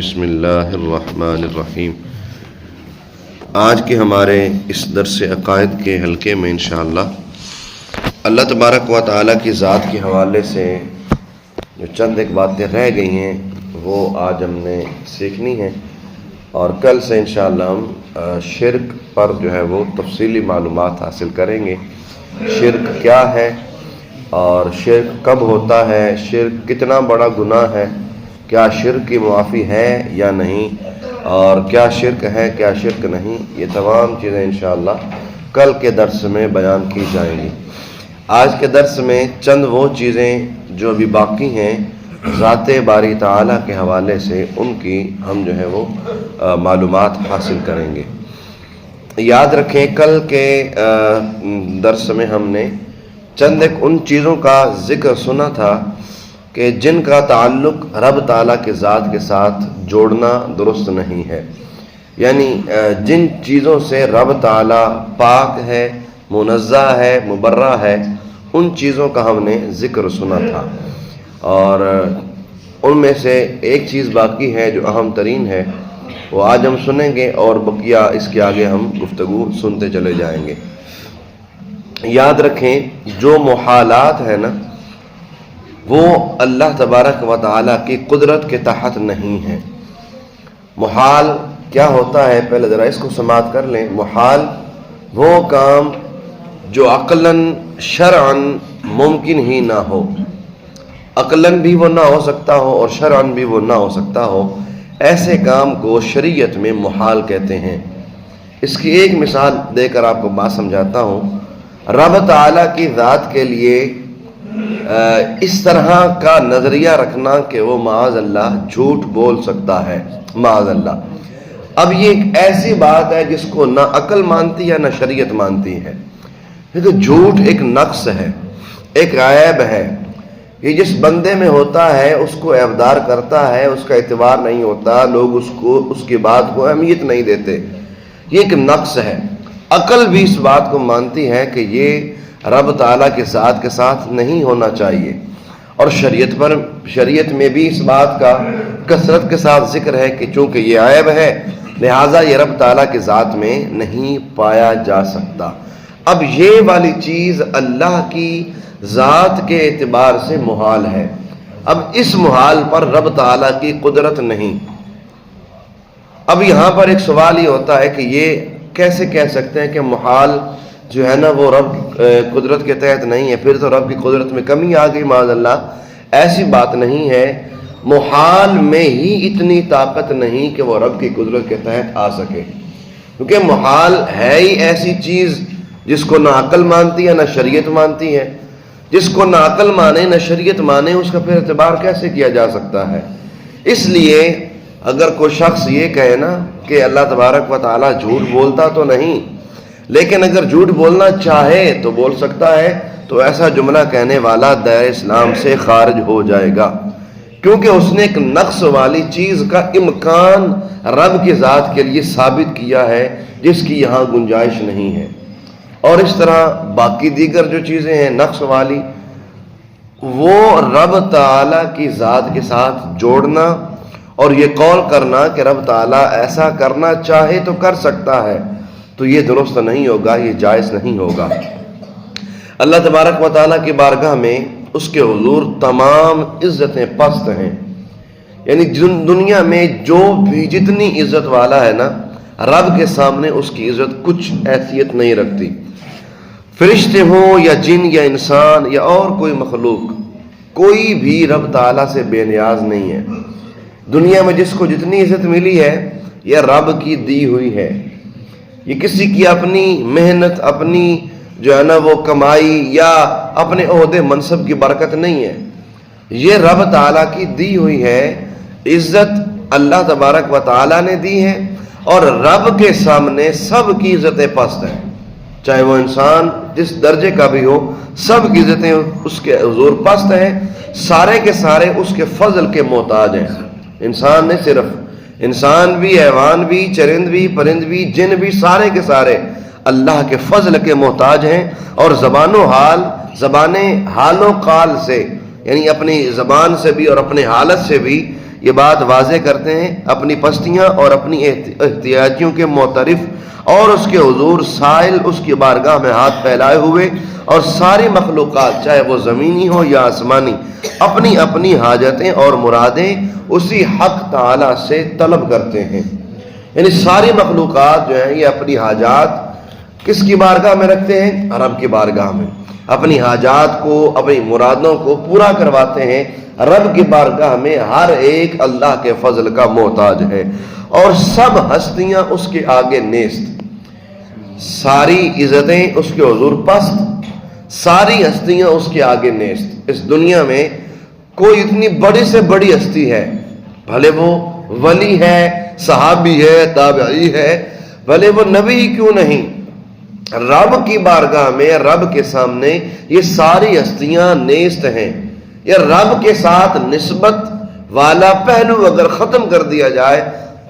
بسم اللہ الرحمن الرحیم۔ آج کے ہمارے اس درس عقائد کے حلقے میں انشاءاللہ اللہ تبارک و تعالیٰ کی ذات کے حوالے سے جو چند ایک باتیں رہ گئی ہیں وہ آج ہم نے سیکھنی ہیں، اور کل سے انشاءاللہ ہم شرک پر جو ہے وہ تفصیلی معلومات حاصل کریں گے۔ شرک کیا ہے اور شرک کب ہوتا ہے، شرک کتنا بڑا گناہ ہے، کیا شرک کی معافی ہے یا نہیں، اور کیا شرک ہے کیا شرک نہیں، یہ تمام چیزیں انشاءاللہ کل کے درس میں بیان کی جائیں گی۔ آج کے درس میں چند وہ چیزیں جو ابھی باقی ہیں ذات باری تعالیٰ کے حوالے سے، ان کی ہم جو ہے وہ معلومات حاصل کریں گے۔ یاد رکھیں کل کے درس میں ہم نے چند ایک ان چیزوں کا ذکر سنا تھا کہ جن کا تعلق رب تعالیٰ کے ذات کے ساتھ جوڑنا درست نہیں ہے، یعنی جن چیزوں سے رب تعالیٰ پاک ہے، منزہ ہے، مبرہ ہے، ان چیزوں کا ہم نے ذکر سنا تھا، اور ان میں سے ایک چیز باقی ہے جو اہم ترین ہے، وہ آج ہم سنیں گے، اور بقیہ اس کے آگے ہم گفتگو سنتے چلے جائیں گے۔ یاد رکھیں جو محالات ہے نا وہ اللہ تبارک و تعالیٰ کی قدرت کے تحت نہیں ہے۔ محال کیا ہوتا ہے، پہلے ذرا اس کو سماعت کر لیں۔ محال وہ کام جو عقلاً شرعاً ممکن ہی نہ ہو، عقلاً بھی وہ نہ ہو سکتا ہو اور شرعاً بھی وہ نہ ہو سکتا ہو، ایسے کام کو شریعت میں محال کہتے ہیں۔ اس کی ایک مثال دے کر آپ کو بات سمجھاتا ہوں۔ رب تعالیٰ کی ذات کے لیے اس طرح کا نظریہ رکھنا کہ وہ معاذ اللہ جھوٹ بول سکتا ہے، معاذ اللہ، اب یہ ایک ایسی بات ہے جس کو نہ عقل مانتی ہے نہ شریعت مانتی ہے، کیونکہ جھوٹ ایک نقص ہے، ایک عیب ہے، یہ جس بندے میں ہوتا ہے اس کو عیبدار کرتا ہے، اس کا اعتبار نہیں ہوتا، لوگ اس کی بات کو اہمیت نہیں دیتے، یہ ایک نقص ہے۔ عقل بھی اس بات کو مانتی ہے کہ یہ رب تعالیٰ کے ذات کے ساتھ نہیں ہونا چاہیے، اور شریعت میں بھی اس بات کا کثرت کے ساتھ ذکر ہے کہ چونکہ یہ عیب ہے لہٰذا یہ رب تعالیٰ کے ذات میں نہیں پایا جا سکتا۔ اب یہ والی چیز اللہ کی ذات کے اعتبار سے محال ہے، اب اس محال پر رب تعالیٰ کی قدرت نہیں۔ اب یہاں پر ایک سوال یہ ہوتا ہے کہ یہ کیسے کہہ سکتے ہیں کہ محال جو ہے نا وہ رب قدرت کے تحت نہیں ہے، پھر تو رب کی قدرت میں کمی آ گئی، معاذ اللہ۔ ایسی بات نہیں ہے، محال میں ہی اتنی طاقت نہیں کہ وہ رب کی قدرت کے تحت آ سکے، کیونکہ محال ہے ہی ایسی چیز جس کو نہ عقل مانتی ہے نہ شریعت مانتی ہے۔ جس کو نہ عقل مانے نہ شریعت مانے اس کا پھر اعتبار کیسے کیا جا سکتا ہے؟ اس لیے اگر کوئی شخص یہ کہے نا کہ اللہ تبارک و تعالیٰ جھوٹ بولتا تو نہیں، لیکن اگر جھوٹ بولنا چاہے تو بول سکتا ہے، تو ایسا جملہ کہنے والا دائرہ اسلام سے خارج ہو جائے گا، کیونکہ اس نے ایک نقص والی چیز کا امکان رب کی ذات کے لیے ثابت کیا ہے جس کی یہاں گنجائش نہیں ہے۔ اور اس طرح باقی دیگر جو چیزیں ہیں نقص والی، وہ رب تعالیٰ کی ذات کے ساتھ جوڑنا اور یہ قول کرنا کہ رب تعالیٰ ایسا کرنا چاہے تو کر سکتا ہے، تو یہ درست نہیں ہوگا، یہ جائز نہیں ہوگا۔ اللہ تبارک و تعالیٰ کی بارگاہ میں اس کے حضور تمام عزتیں پست ہیں، یعنی دنیا میں جو بھی جتنی عزت والا ہے نا، رب کے سامنے اس کی عزت کچھ حیثیت نہیں رکھتی۔ فرشتے ہوں یا جن یا انسان یا اور کوئی مخلوق، کوئی بھی رب تعالیٰ سے بے نیاز نہیں ہے۔ دنیا میں جس کو جتنی عزت ملی ہے یہ رب کی دی ہوئی ہے، یہ کسی کی اپنی محنت، اپنی جو ہے نا وہ کمائی یا اپنے عہدے منصب کی برکت نہیں ہے، یہ رب تعالیٰ کی دی ہوئی ہے۔ عزت اللہ تبارک و تعالیٰ نے دی ہے، اور رب کے سامنے سب کی عزتیں پست ہیں، چاہے وہ انسان جس درجے کا بھی ہو، سب کی عزتیں اس کے حضور پست ہیں، سارے کے سارے اس کے فضل کے محتاج ہیں۔ انسان نے صرف، انسان بھی، حیوان بھی، چرند بھی، پرند بھی، جن بھی، سارے کے سارے اللہ کے فضل کے محتاج ہیں، اور زبان حال و قال سے، یعنی اپنی زبان سے بھی اور اپنے حالت سے بھی یہ بات واضح کرتے ہیں اپنی پستیاں اور اپنی احتیاجیوں کے معترف اور اس کے حضور سائل اس کی بارگاہ میں ہاتھ پھیلائے ہوئے، اور ساری مخلوقات چاہے وہ زمینی ہو یا آسمانی اپنی اپنی حاجتیں اور مرادیں اسی حق تعالی سے طلب کرتے ہیں۔ یعنی ساری مخلوقات جو ہیں یہ اپنی حاجات کس کی بارگاہ میں رکھتے ہیں؟ رب کی بارگاہ میں اپنی حاجات کو، اپنی مرادوں کو پورا کرواتے ہیں۔ رب کی بارگاہ میں ہر ایک اللہ کے فضل کا محتاج ہے، اور سب ہستیاں اس کے آگے نیست، ساری عزتیں اس کے حضور پست، ساری ہستیاں اس کے آگے نیست۔ اس دنیا میں کوئی اتنی بڑی سے بڑی ہستی ہے، بھلے وہ ولی ہے، صحابی ہے، تابعی ہے، بھلے وہ نبی ہی کیوں نہیں، رب کی بارگاہ میں، رب کے سامنے یہ ساری ہستیاں نیست ہیں۔ یا رب کے ساتھ نسبت والا پہلو اگر ختم کر دیا جائے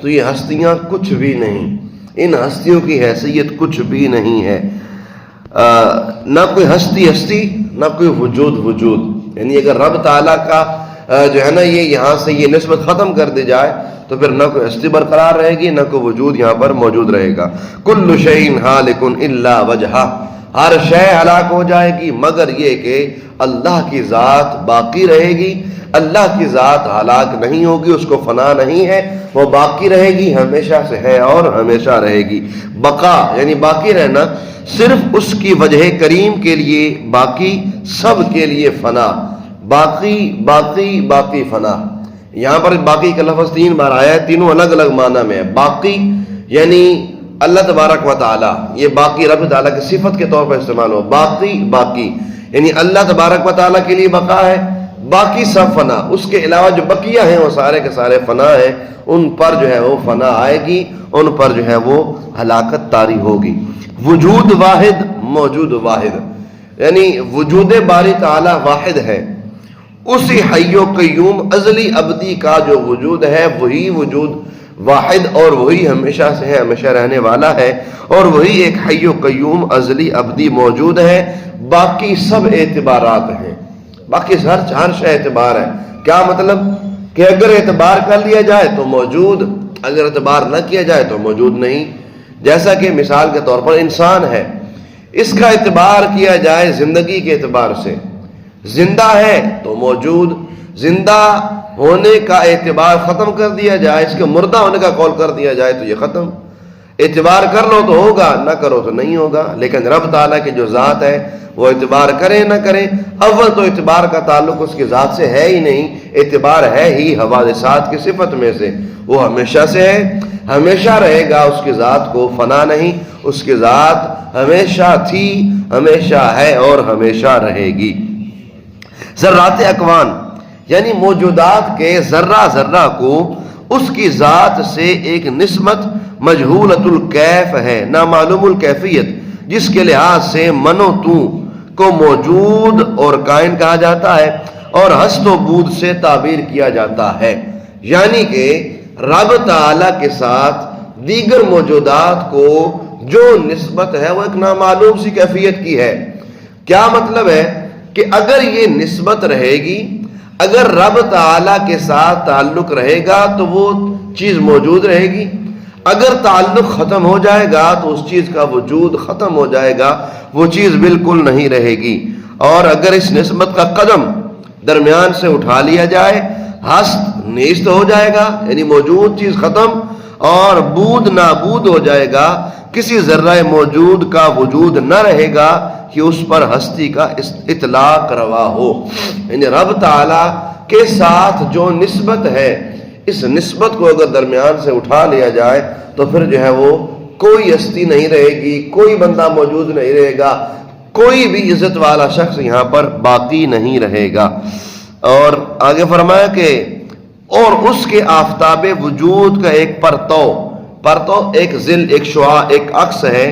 تو یہ ہستیاں کچھ بھی نہیں، ان ہستیوں کی حیثیت کچھ بھی نہیں ہے۔ نہ کوئی ہستی نہ کوئی وجود۔ یعنی اگر رب تعالیٰ کا جو ہے نا یہ یہاں سے یہ نسبت ختم کر دی جائے تو پھر نہ کوئی ہستی برقرار رہے گی، نہ کوئی وجود یہاں پر موجود رہے گا۔ کل شیء ہالک الا وجہہ، ہر شے ہلاک ہو جائے گی مگر یہ کہ اللہ کی ذات باقی رہے گی۔ اللہ کی ذات ہلاک نہیں ہوگی، اس کو فنا نہیں ہے، وہ باقی رہے گی، ہمیشہ سے ہے اور ہمیشہ رہے گی۔ بقا یعنی باقی رہنا صرف اس کی وجہ کریم کے لیے باقی، سب کے لیے فنا، باقی باقی باقی فنا۔ یہاں پر باقی کا لفظ 3 بار آیا ہے، تینوں الگ الگ معنی میں ہے۔ باقی یعنی اللہ تبارک و تعالی، یہ باقی رب تعالیٰ کی صفت کے طور پر استعمال ہو، باقی باقی یعنی اللہ تبارک و تعالیٰ کے لیے بقا ہے، باقی سب فنا، اس کے علاوہ جو بقیہ ہیں وہ سارے کے سارے فنا ہیں، ان پر جو ہے وہ فنا آئے گی، ان پر جو ہے وہ ہلاکت طاری ہوگی۔ وجود واحد، موجود واحد، یعنی وجود باری تعالیٰ واحد ہے، اسی حی و قیوم ازلی ابدی کا جو وجود ہے وہی وجود واحد، اور وہی ہمیشہ سے ہے، ہمیشہ رہنے والا ہے، اور وہی ایک حی و قیوم ازلی ابدی موجود ہے۔ باقی سب اعتبارات ہیں، باقی ہر شے اعتبار ہے۔ کیا مطلب کہ اگر اعتبار کر لیا جائے تو موجود، اگر اعتبار نہ کیا جائے تو موجود نہیں۔ جیسا کہ مثال کے طور پر انسان ہے، اس کا اعتبار کیا جائے زندگی کے اعتبار سے، زندہ ہے تو موجود، زندہ ہونے کا اعتبار ختم کر دیا جائے، اس کے مردہ ہونے کا قول کر دیا جائے تو یہ ختم۔ اعتبار کر لو تو ہوگا، نہ کرو تو نہیں ہوگا۔ لیکن رب تعالیٰ کی جو ذات ہے وہ اعتبار کریں نہ کریں، اول تو اعتبار کا تعلق اس کی ذات سے ہے ہی نہیں، اعتبار ہے ہی حوادثات کی صفت میں سے، وہ ہمیشہ سے ہے، ہمیشہ رہے گا، اس کی ذات کو فنا نہیں، اس کی ذات ہمیشہ تھی، ہمیشہ ہے اور ہمیشہ رہے گی۔ ذرات اکوان یعنی موجودات کے ذرہ ذرہ کو اس کی ذات سے ایک نسبت مجہولۃ الکیف ہے، نامعلوم الکیفیت، جس کے لحاظ سے من و تو کو موجود اور کائن کہا جاتا ہے، اور ہست و بود سے تعبیر کیا جاتا ہے۔ یعنی کہ رب تعالیٰ کے ساتھ دیگر موجودات کو جو نسبت ہے وہ ایک نامعلوم سی کیفیت کی ہے۔ کیا مطلب ہے کہ اگر یہ نسبت رہے گی، اگر رب تعالیٰ کے ساتھ تعلق رہے گا تو وہ چیز موجود رہے گی، اگر تعلق ختم ہو جائے گا تو اس چیز کا وجود ختم ہو جائے گا، وہ چیز بالکل نہیں رہے گی۔ اور اگر اس نسبت کا قدم درمیان سے اٹھا لیا جائے، ہست نیست ہو جائے گا، یعنی موجود چیز ختم، اور بود نابود ہو جائے گا، کسی ذرہ موجود کا وجود نہ رہے گا کہ اس پر ہستی کا اطلاق روا ہو۔ یعنی رب تعالیٰ کے ساتھ جو نسبت ہے، اس نسبت کو اگر درمیان سے اٹھا لیا جائے تو پھر جو ہے وہ کوئی ہستی نہیں رہے گی، کوئی بندہ موجود نہیں رہے گا، کوئی بھی عزت والا شخص یہاں پر باقی نہیں رہے گا۔ اور آگے فرمایا کہ اور اس کے آفتاب وجود کا ایک پرتو ایک ظل، ایک شعاع، ایک عکس ہے،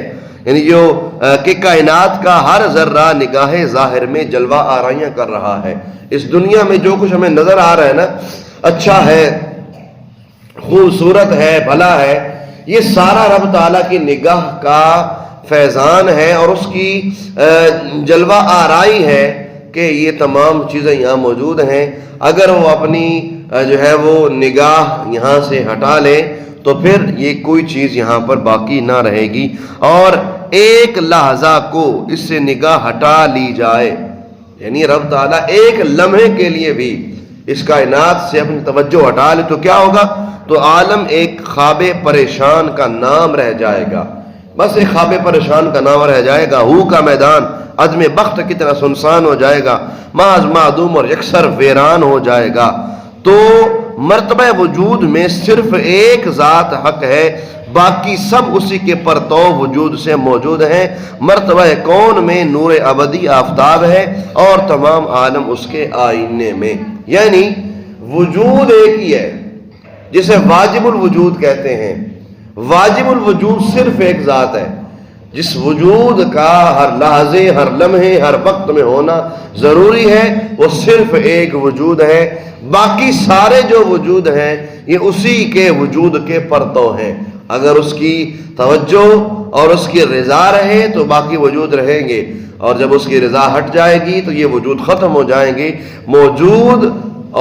یعنی جو کہ کائنات کا ہر ذرہ نگاہ ظاہر میں جلوہ آرائیاں کر رہا ہے۔ اس دنیا میں جو کچھ ہمیں نظر آ رہا ہے نا، اچھا ہے، خوبصورت ہے، بھلا ہے، یہ سارا رب تعالیٰ کی نگاہ کا فیضان ہے اور اس کی جلوہ آرائی ہے کہ یہ تمام چیزیں یہاں موجود ہیں۔ اگر وہ اپنی جو ہے وہ نگاہ یہاں سے ہٹا لے تو پھر یہ کوئی چیز یہاں پر باقی نہ رہے گی، اور ایک لحظہ کو اس سے نگاہ ہٹا لی جائے، یعنی رب تعالیٰ ایک لمحے کے لیے بھی اس کائنات سے اپنی توجہ ہٹا لے تو کیا ہوگا؟ تو عالم ایک خواب پریشان کا نام رہ جائے گا، بس ایک خواب پریشان کا نام رہ جائے گا۔ ہو کا میدان عدم بخت کی طرح سنسان ہو جائے گا، محض معدوم اور یکسر ویران ہو جائے گا۔ تو مرتبہ وجود میں صرف ایک ذات حق ہے، باقی سب اسی کے پرتو وجود سے موجود ہیں۔ مرتبہ کون میں نور ابدی آفتاب ہے اور تمام عالم اس کے آئینے میں، یعنی وجود ایک ہی ہے جسے واجب الوجود کہتے ہیں۔ واجب الوجود صرف ایک ذات ہے جس وجود کا ہر لحظے، ہر لمحے، ہر وقت میں ہونا ضروری ہے، وہ صرف ایک وجود ہے۔ باقی سارے جو وجود ہیں یہ اسی کے وجود کے پرتو ہیں۔ اگر اس کی توجہ اور اس کی رضا رہے تو باقی وجود رہیں گے، اور جب اس کی رضا ہٹ جائے گی تو یہ وجود ختم ہو جائیں گے۔ موجود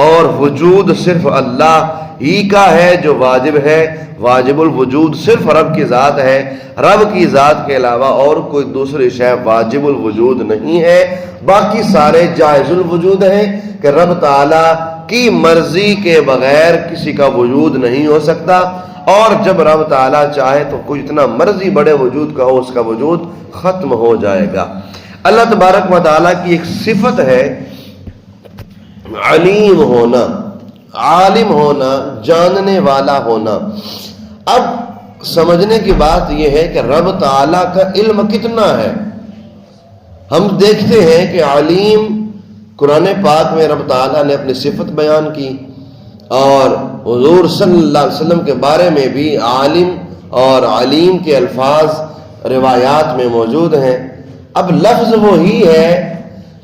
اور وجود صرف اللہ ہی کا ہے جو واجب ہے۔ واجب الوجود صرف رب کی ذات ہے، رب کی ذات کے علاوہ اور کوئی دوسری شے واجب الوجود نہیں ہے۔ باقی سارے جائز الوجود ہیں کہ رب تعالیٰ کی مرضی کے بغیر کسی کا وجود نہیں ہو سکتا، اور جب رب تعالیٰ چاہے تو کوئی اتنا مرضی بڑے وجود کا ہو، اس کا وجود ختم ہو جائے گا۔ اللہ تبارک و تعالیٰ کی ایک صفت ہے علیم ہونا، عالم ہونا، جاننے والا ہونا۔ اب سمجھنے کی بات یہ ہے کہ رب تعالیٰ کا علم کتنا ہے۔ ہم دیکھتے ہیں کہ علیم قرآن پاک میں رب تعالیٰ نے اپنی صفت بیان کی، اور حضور صلی اللہ علیہ وسلم کے بارے میں بھی عالم اور علیم کے الفاظ روایات میں موجود ہیں۔ اب لفظ وہی ہے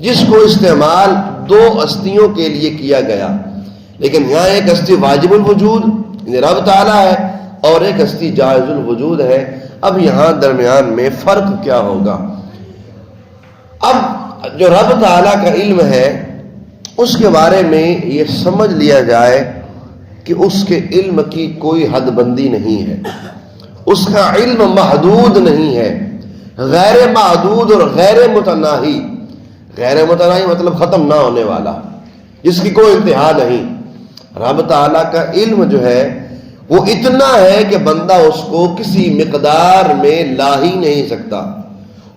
جس کو استعمال دو ہستیوں کے لیے کیا گیا، لیکن یہاں ایک ہستی واجب الوجود یعنی رب تعالیٰ ہے، اور ایک ہستی جائز الوجود ہے۔ اب یہاں درمیان میں فرق کیا ہوگا؟ اب جو رب تعالیٰ کا علم ہے اس کے بارے میں یہ سمجھ لیا جائے کہ اس کے علم کی کوئی حد بندی نہیں ہے، اس کا علم محدود نہیں ہے، غیر محدود اور غیر متناہی۔ غیر متناہی مطلب ختم نہ ہونے والا، جس کی کوئی انتہا نہیں۔ رب تعالیٰ کا علم جو ہے وہ اتنا ہے کہ بندہ اس کو کسی مقدار میں لا ہی نہیں سکتا،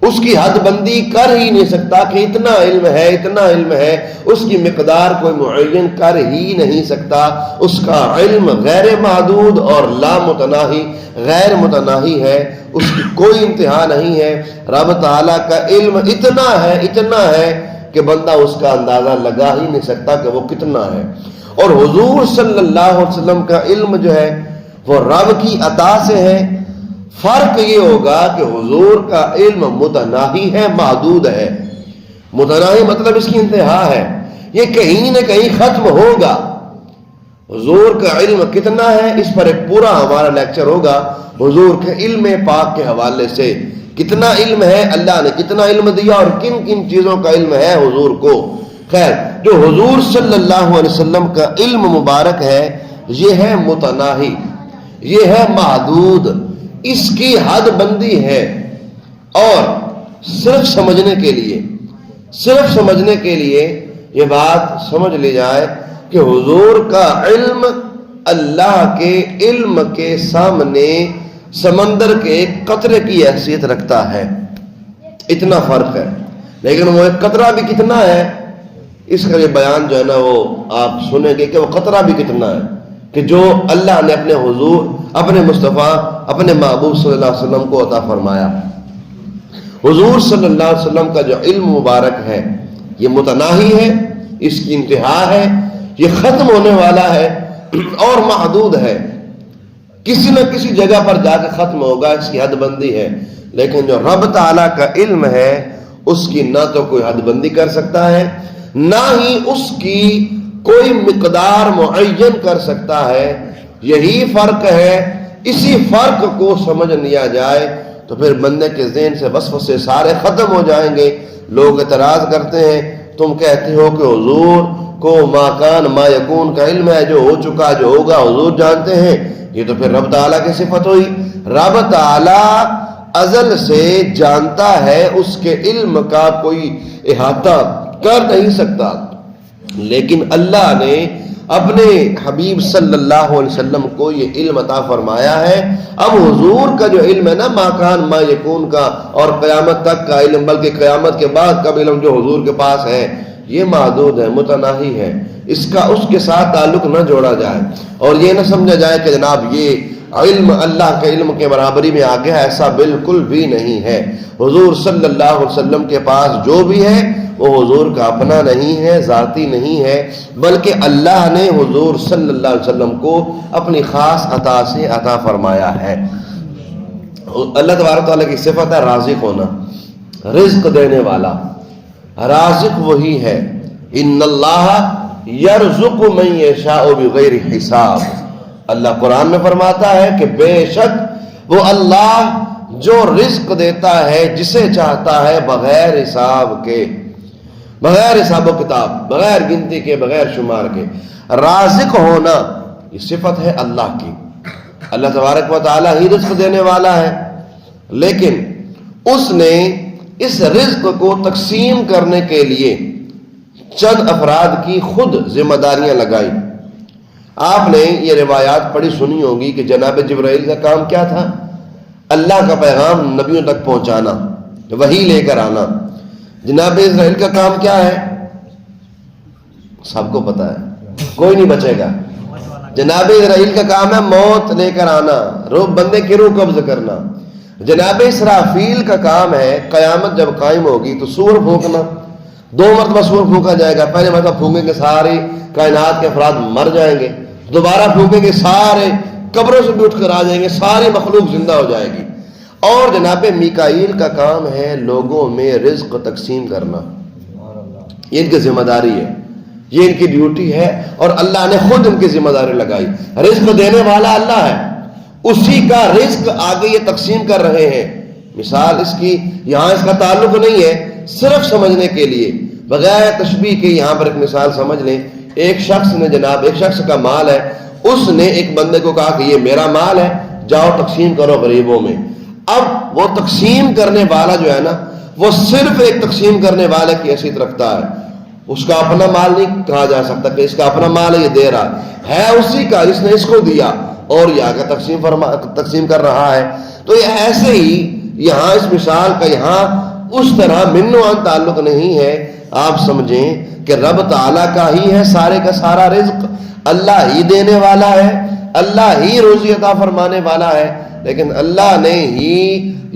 اس کی حد بندی کر ہی نہیں سکتا کہ اتنا علم ہے، اتنا علم ہے، اس کی مقدار کوئی معین کر ہی نہیں سکتا۔ اس کا علم غیر محدود اور لا متناہی، غیر متناہی ہے، اس کی کوئی انتہا نہیں ہے۔ رب تعالیٰ کا علم اتنا ہے کہ بندہ اس کا اندازہ لگا ہی نہیں سکتا کہ وہ کتنا ہے۔ اور حضور صلی اللہ علیہ وسلم کا علم جو ہے وہ رب کی عطا سے ہے۔ فرق یہ ہوگا کہ حضور کا علم متناہی ہے، محدود ہے۔ متناہی مطلب اس کی انتہا ہے، یہ کہیں نہ کہیں ختم ہوگا۔ حضور کا علم کتنا ہے اس پر ایک پورا ہمارا لیکچر ہوگا، حضور کے علم پاک کے حوالے سے۔ کتنا علم ہے، اللہ نے کتنا علم دیا اور کن کن چیزوں کا علم ہے حضور کو۔ خیر، جو حضور صلی اللہ علیہ وسلم کا علم مبارک ہے یہ ہے متناہی، یہ ہے محدود، اس کی حد بندی ہے۔ اور صرف سمجھنے کے لیے یہ بات سمجھ لی جائے کہ حضور کا علم اللہ کے علم کے سامنے سمندر کے ایک قطرے کی حیثیت رکھتا ہے، اتنا فرق ہے۔ لیکن وہ ایک قطرہ بھی کتنا ہے، اس کا یہ بیان جو ہے نا وہ آپ سنیں گے کہ وہ قطرہ بھی کتنا ہے، کہ جو اللہ نے اپنے حضور، اپنے مصطفیٰ، اپنے محبوب صلی اللہ علیہ وسلم کو عطا فرمایا۔ حضور صلی اللہ علیہ وسلم کا جو علم مبارک ہے یہ متناہی ہے، اس کی انتہا ہے، یہ ختم ہونے والا ہے اور محدود ہے، کسی نہ کسی جگہ پر جا کے ختم ہوگا، اس کی حد بندی ہے۔ لیکن جو رب تعالیٰ کا علم ہے اس کی نہ تو کوئی حد بندی کر سکتا ہے، نہ ہی اس کی کوئی مقدار معین کر سکتا ہے۔ یہی فرق ہے، اسی فرق کو سمجھ لیا جائے تو پھر بندے کے ذہن سے وسوسے سارے ختم ہو جائیں گے۔ لوگ اعتراض کرتے ہیں، تم کہتے ہو کہ حضور کو ما کان ما یکون کا علم ہے، جو ہو چکا جو ہوگا حضور جانتے ہیں، یہ تو پھر رب تعالیٰ کی صفت ہوئی۔ رب تعالیٰ ازل سے جانتا ہے، اس کے علم کا کوئی احاطہ کر نہیں سکتا، لیکن اللہ نے اپنے حبیب صلی اللہ علیہ وسلم کو یہ علم عطا فرمایا ہے۔ اب حضور کا جو علم ہے نا ما کان ما یکون کا، اور قیامت تک کا علم، بلکہ قیامت کے بعد کا علم جو حضور کے پاس ہے، یہ محدود ہے، متناہی ہے، اس کے ساتھ تعلق نہ جوڑا جائے، اور یہ نہ سمجھا جائے کہ جناب یہ علم اللہ کے علم کے برابری میں آ گیا، ایسا بالکل بھی نہیں ہے۔ حضور صلی اللہ علیہ وسلم کے پاس جو بھی ہے وہ حضور کا اپنا نہیں ہے، ذاتی نہیں ہے، بلکہ اللہ نے حضور صلی اللہ علیہ وسلم کو اپنی خاص عطا سے عطا فرمایا ہے۔ اللہ تبارک تعالیٰ کی صفت ہے رازق ہونا، رزق دینے والا۔ رازق وہی ہے، ان اللہ یرزق من یشاء بغیر حساب۔ اللہ قرآن میں فرماتا ہے کہ بے شک وہ اللہ جو رزق دیتا ہے جسے چاہتا ہے بغیر حساب کے، بغیر حساب و کتاب، بغیر گنتی کے، بغیر شمار کے۔ رازق ہونا یہ صفت ہے اللہ کی، اللہ تبارک و تعالیٰ ہی رزق دینے والا ہے، لیکن اس نے اس رزق کو تقسیم کرنے کے لیے چند افراد کی خود ذمہ داریاں لگائی۔ آپ نے یہ روایات پڑھی سنی ہوگی کہ جناب جبرائیل کا کام کیا تھا؟ اللہ کا پیغام نبیوں تک پہنچانا، وحی لے کر آنا۔ جناب اسرائیل کا کام کیا ہے؟ سب کو پتا ہے، کوئی نہیں بچے گا۔ جناب اسرائیل کا کام ہے موت لے کر آنا، روح بندے کی روح قبض کرنا۔ جناب اسرافیل کا کام ہے قیامت جب قائم ہوگی تو سور پھونکنا، 2 مرتبہ سور پھونکا جائے گا، پہلے مرتبہ پھونکیں گے ساری کائنات کے افراد مر جائیں گے، دوبارہ پھونکیں گے سارے قبروں سے بھی اٹھ کر آ جائیں گے، ساری مخلوق زندہ ہو جائے گی۔ اور جناب میکائیل کا کام ہے لوگوں میں رزق تقسیم کرنا، یہ ان کی ذمہ داری ہے، یہ ان کی ڈیوٹی ہے، اور اللہ نے خود ان کی ذمہ داری لگائی۔ رزق دینے والا اللہ ہے، اسی کا رزق آگے یہ تقسیم کر رہے ہیں۔ مثال اس کی یہاں اس کا تعلق نہیں ہے، صرف سمجھنے کے لیے بغیر تشبیہ کے یہاں پر ایک مثال سمجھ لیں۔ ایک شخص نے جناب، ایک شخص کا مال ہے، اس نے ایک بندے کو کہا کہ یہ میرا مال ہے، جاؤ تقسیم کرو غریبوں میں۔ اب وہ تقسیم کرنے والا جو ہے نا، وہ صرف ایک تقسیم کرنے والے کی حیثیت رکھتا ہے، اس کا اپنا مال نہیں کہا جا سکتا کہ اس کا اپنا مال ہے یہ دے رہا ہے اسی کا، اس نے اس کو دیا اور یہ آگے تقسیم کر رہا ہے۔ تو یہ ایسے ہی یہاں اس مثال کا یہاں اس طرح منوان تعلق نہیں ہے، آپ سمجھیں کہ رب تعالیٰ کا ہی ہے سارے کا سارا رزق، اللہ ہی دینے والا ہے، اللہ ہی روزی عطا فرمانے والا ہے، لیکن اللہ نے ہی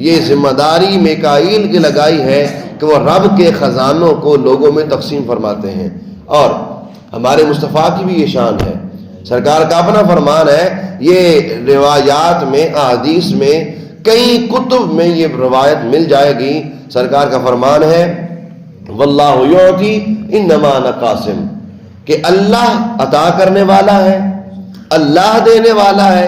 یہ ذمہ داری میکائیل کی لگائی ہے کہ وہ رب کے خزانوں کو لوگوں میں تقسیم فرماتے ہیں۔ اور ہمارے مصطفیٰ کی بھی یہ شان ہے، سرکار کا اپنا فرمان ہے، یہ روایات میں، احادیث میں، کئی کتب میں یہ روایت مل جائے گی۔ سرکار کا فرمان ہے واللہ یعطی انما انا قاسم، کہ اللہ عطا کرنے والا ہے، اللہ دینے والا ہے،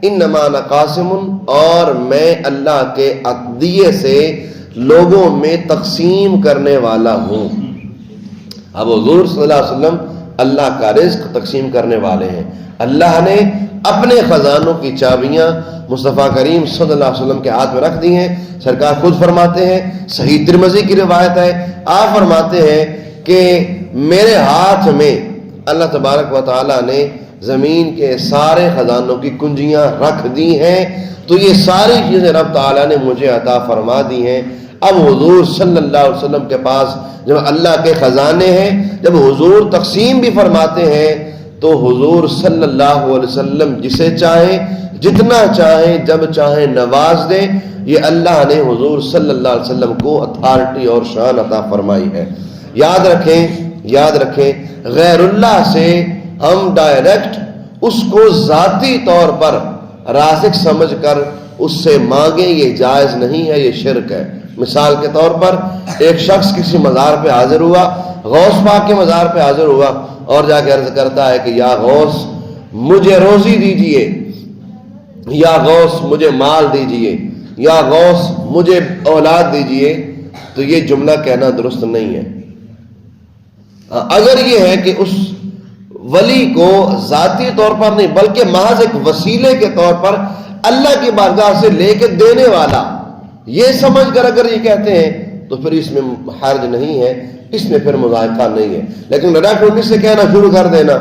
انما انا قاسم، اور میں اللہ کے عطیے سے لوگوں میں تقسیم کرنے والا ہوں۔ اب حضور صلی اللہ علیہ وسلم اللہ کا رزق تقسیم کرنے والے ہیں، اللہ نے اپنے خزانوں کی چابیاں مصطفیٰ کریم صلی اللہ علیہ وسلم کے ہاتھ میں رکھ دی ہیں۔ سرکار خود فرماتے ہیں، صحیح ترمذی کی روایت ہے، آپ فرماتے ہیں کہ میرے ہاتھ میں اللہ تبارک و تعالیٰ نے زمین کے سارے خزانوں کی کنجیاں رکھ دی ہیں، تو یہ ساری چیزیں رب تعالیٰ نے مجھے عطا فرما دی ہیں۔ اب حضور صلی اللہ علیہ وسلم کے پاس جب اللہ کے خزانے ہیں، جب حضور تقسیم بھی فرماتے ہیں تو حضور صلی اللہ علیہ وسلم جسے چاہیں، جتنا چاہیں، جب چاہیں نواز دیں، یہ اللہ نے حضور صلی اللہ علیہ وسلم کو اتھارٹی اور شان عطا فرمائی ہے۔ یاد رکھیں غیر اللہ سے ہم ڈائریکٹ اس کو ذاتی طور پر رازق سمجھ کر اس سے مانگیں، یہ جائز نہیں ہے، یہ شرک ہے۔ مثال کے طور پر ایک شخص کسی مزار پہ حاضر ہوا، غوث پاک کے مزار پہ حاضر ہوا اور جا کے عرض کرتا ہے کہ یا غوث مجھے روزی دیجئے، یا غوث مجھے مال دیجئے، یا غوث مجھے اولاد دیجئے، تو یہ جملہ کہنا درست نہیں ہے۔ اگر یہ ہے کہ اس ولی کو ذاتی طور پر نہیں بلکہ محض ایک وسیلے کے طور پر اللہ کی بارگاہ سے لے کے دینے والا، یہ سمجھ کر اگر یہ کہتے ہیں تو پھر اس میں حرج نہیں ہے، اس میں پھر مذائقہ نہیں ہے. لیکن ڈائریکٹ انہیں سے کہنا شروع کر دینا،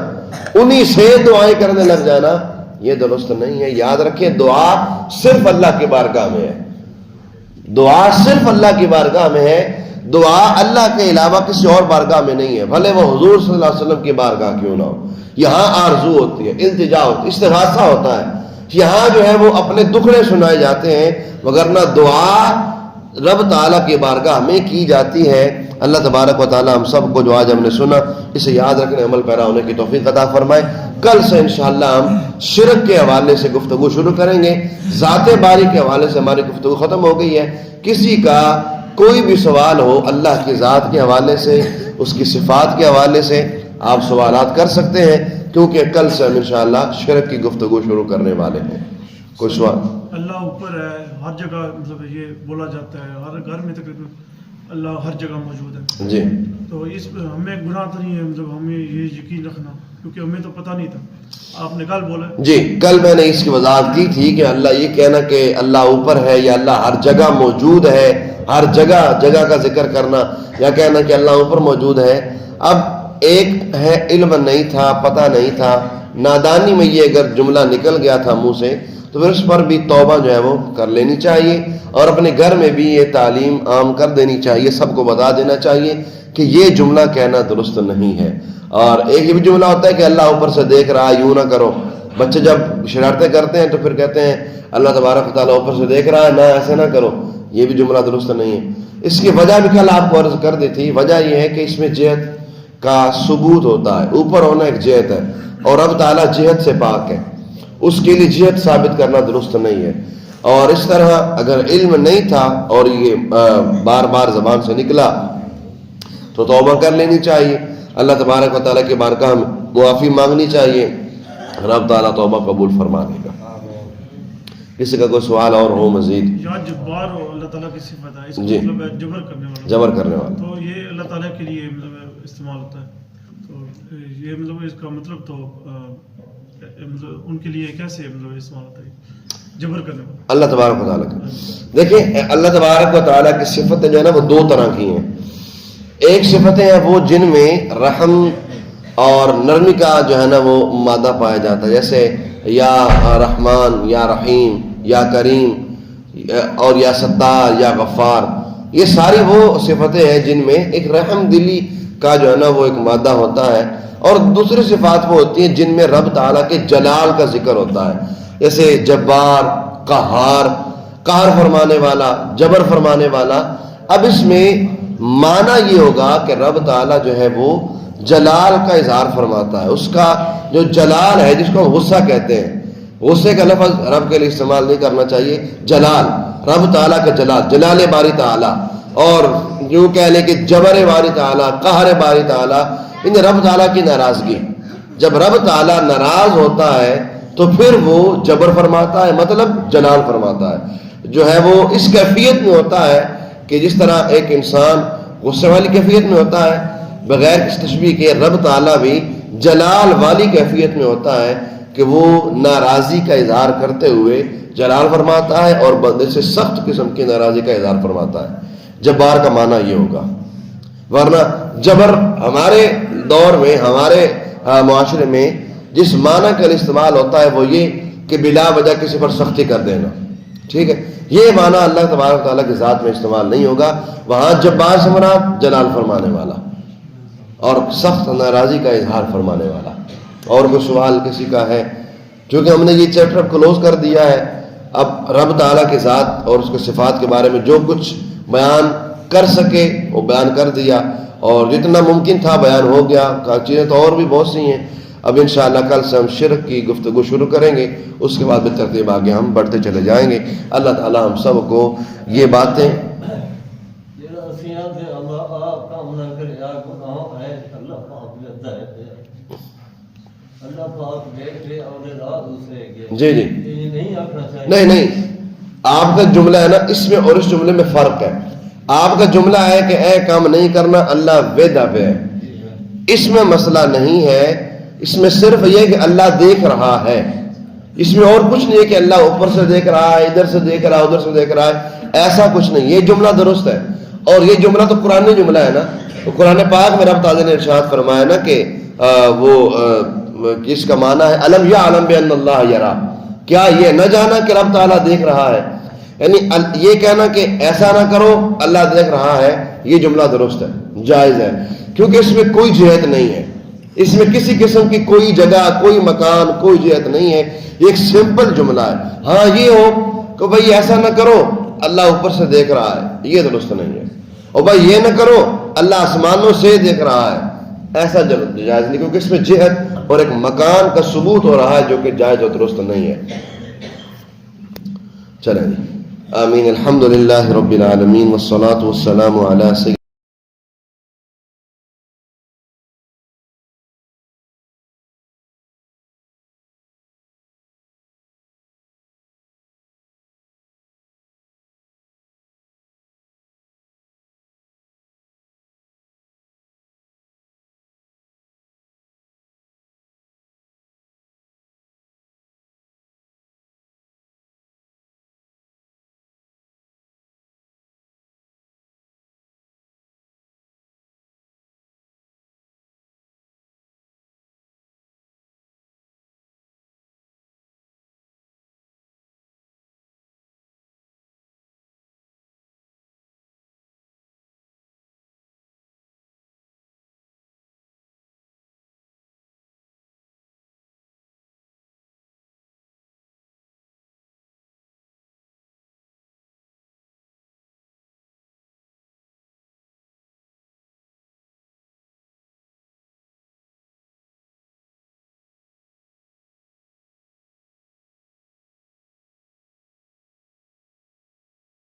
انہی سے دعائیں کرنے لگ جانا، یہ درست نہیں ہے. یاد رکھیں دعا صرف اللہ کی بارگاہ میں ہے، دعا صرف اللہ کی بارگاہ میں ہے. دعا اللہ کے علاوہ کسی اور بارگاہ میں نہیں ہے، بھلے وہ حضور صلی اللہ علیہ وسلم کی بارگاہ کیوں نہ ہو. یہاں آرزو ہوتی ہے، التجا ہوتی ہے، استغاثہ ہوتا ہے، یہاں جو ہے وہ اپنے دکھڑے سنائے جاتے ہیں، وگرنہ دعا رب تعالیٰ کی بارگاہ میں کی جاتی ہے. اللہ تبارک و تعالیٰ ہم سب کو جو آج ہم نے سنا اسے یاد رکھنے عمل پیرا ہونے کی توفیق عطا فرمائے. کل سے انشاءاللہ ہم شرک کے حوالے سے گفتگو شروع کریں گے. ذات باری کے حوالے سے ہماری گفتگو ختم ہو گئی ہے. کسی کا کوئی بھی سوال ہو اللہ کی ذات کے حوالے سے، اس کی صفات کے حوالے سے آپ سوالات کر سکتے ہیں، کیونکہ کل سے ہم انشاءاللہ شرک کی گفتگو شروع کرنے والے ہیں. کوئی سوال؟ اللہ اوپر ہے، ہر جگہ مطلب یہ بولا جاتا ہے، ہر گھر میں تقریباً اللہ ہر جگہ موجود ہے. جی تو اس ہمیں گناہ تو نہیں ہے، مطلب ہمیں یہ یقین رکھنا، کیونکہ ہمیں تو پتہ نہیں تھا. آپ نے کل بولا جی، کل میں نے اس کی وضاحت کی تھی کہ اللہ یہ کہنا کہ اللہ اوپر ہے یا اللہ ہر جگہ موجود ہے، ہر جگہ جگہ کا ذکر کرنا، یا کہنا کہ اللہ اوپر موجود ہے. اب ایک ہے علم نہیں تھا، پتہ نہیں تھا، نادانی میں یہ اگر جملہ نکل گیا تھا منہ سے تو پھر اس پر بھی توبہ جو ہے وہ کر لینی چاہیے، اور اپنے گھر میں بھی یہ تعلیم عام کر دینی چاہیے، سب کو بتا دینا چاہیے کہ یہ جملہ کہنا درست نہیں ہے. اور ایک یہ بھی جملہ ہوتا ہے کہ اللہ اوپر سے دیکھ رہا ہے، یوں نہ کرو. بچے جب شرارتیں کرتے ہیں تو پھر کہتے ہیں اللہ تبارک و تعالیٰ اوپر سے دیکھ رہا ہے، نہ ایسے نہ کرو، یہ بھی جملہ درست نہیں ہے. اس کی وجہ بھی کل آپ کو عرض کر دی تھی. وجہ یہ ہے کہ اس میں جہت کا ثبوت ہوتا ہے، اوپر ہونا ایک جہت ہے، اور اب تعالیٰ جہت سے پاک ہے، اس کے لیے جہت ثابت کرنا درست نہیں ہے. اور اس طرح اگر علم نہیں تھا اور یہ بار بار زبان سے نکلا تو توبہ کر لینی چاہیے، اللہ تبارک و تعالیٰ کے بارگاہ میں معافی مانگنی چاہیے، رب تعالیٰ توبہ قبول فرما لے گا. کسی کا کوئی سوال اور ہو مزید؟ یا جبار ہو، اللہ تعالیٰ کی صفت ہے، اس کا جی. مطلب ہے جبر کرنے والا، جبر کرنے والا. تو یہ اللہ تعالیٰ کے لیے مطلب استعمال ہوتا ہے. تو یہ مطلب اس کا مطلب تو مطلب ان کے لیے کیسے مطلب استعمال ہوتا ہے جبر کرنے والا؟ اللہ تبارک و تعالیٰ کا دیکھیں، اللہ تبارک و تعالیٰ کی صفتیں جو ہے نا وہ دو طرح کی ہیں. ایک صفتیں ہیں وہ جن میں رحم اور نرمی کا جو ہے نا وہ مادہ پایا جاتا ہے، جیسے یا رحمان، یا رحیم، یا کریم، اور یا ستار، یا غفار. یہ ساری وہ صفتیں ہیں جن میں ایک رحم دلی کا جو ہے نا وہ ایک مادہ ہوتا ہے. اور دوسری صفات وہ ہوتی ہیں جن میں رب تعالیٰ کے جلال کا ذکر ہوتا ہے، جیسے جبار، قہار، قہر فرمانے والا، جبر فرمانے والا. اب اس میں معنی یہ ہوگا کہ رب تعالیٰ جو ہے وہ جلال کا اظہار فرماتا ہے. اس کا جو جلال ہے، جس کو ہم غصہ کہتے ہیں، غصے کا لفظ رب کے لیے استعمال نہیں کرنا چاہیے. جلال، رب تعالیٰ کا جلال، جلال باری تعالیٰ، اور یوں کہہ لیں کہ جبر باری تعالیٰ، قہر باری تعالیٰ، ان رب تعالیٰ کی ناراضگی. جب رب تعالیٰ ناراض ہوتا ہے تو پھر وہ جبر فرماتا ہے، مطلب جلال فرماتا ہے. جو ہے وہ اس کیفیت میں ہوتا ہے کہ جس طرح ایک انسان غصے والی کیفیت میں ہوتا ہے بغیر کسی تشبیہ کے، رب تعالیٰ بھی جلال والی کیفیت میں ہوتا ہے کہ وہ ناراضی کا اظہار کرتے ہوئے جلال فرماتا ہے، اور بندے سے سخت قسم کی ناراضی کا اظہار فرماتا ہے. جبار کا معنی یہ ہوگا. ورنہ جبر ہمارے دور میں، ہمارے معاشرے میں جس معنی کا استعمال ہوتا ہے وہ یہ کہ بلا وجہ کسی پر سختی کر دینا. ٹھیک ہے، یہ معنی اللہ تبارک تعالیٰ کی ذات میں استعمال نہیں ہوگا. وہاں جبار سے مراد جلال فرمانے والا اور سخت ناراضی کا اظہار فرمانے والا. اور کوئی سوال کسی کا ہے؟ چونکہ ہم نے یہ چیپٹر کلوز کر دیا ہے، اب رب تعالیٰ کی ذات اور اس کے صفات کے بارے میں جو کچھ بیان کر سکے وہ بیان کر دیا، اور جتنا ممکن تھا بیان ہو گیا. چیزیں تو اور بھی بہت سی ہیں. اب انشاءاللہ کل سے ہم شرک کی گفتگو شروع کریں گے، اس کے بعد بالترتیب آگے ہم بڑھتے چلے جائیں گے. اللہ تعالیٰ ہم سب کو یہ باتیں جی جی نہیں، آپ کا جملہ ہے نا، اس میں اور اس جملے میں فرق ہے. آپ کا جملہ ہے کہ اے کام نہیں کرنا، اللہ وعدہ پہ ہے. اس میں مسئلہ نہیں ہے، اس میں صرف یہ کہ اللہ دیکھ رہا ہے، اس میں اور کچھ نہیں ہے کہ اللہ اوپر سے دیکھ رہا ہے، ادھر سے دیکھ رہا ہے، ادھر سے دیکھ رہا ہے، ایسا کچھ نہیں. یہ جملہ درست ہے، اور یہ جملہ تو قرآنی جملہ ہے نا. تو قرآن پاک میں رب تعالیٰ نے ارشاد فرمایا نا کہ وہ جس کا معنی ہے الم یعلم بان اللہ یرا، کیا یہ نہ جانا کہ رب تعالیٰ دیکھ رہا ہے. یعنی یہ کہنا کہ ایسا نہ کرو اللہ دیکھ رہا ہے، یہ جملہ درست ہے، جائز ہے، کیونکہ اس میں کوئی جہت نہیں ہے، اس میں کسی قسم کی کوئی جگہ، کوئی مکان، کوئی جہت نہیں ہے. یہ ایک سمپل جملہ ہے. ہاں یہ ہو کہ بھائی ایسا نہ کرو اللہ اوپر سے دیکھ رہا ہے، یہ درست نہیں ہے. اور بھائی یہ نہ کرو اللہ آسمانوں سے دیکھ رہا ہے، ایسا جائز نہیں، کیونکہ اس میں جہت اور ایک مکان کا ثبوت ہو رہا ہے جو کہ جائز اور درست نہیں ہے. چلیں آمین. الحمدللہ رب العالمین والصلاة والسلام علی سید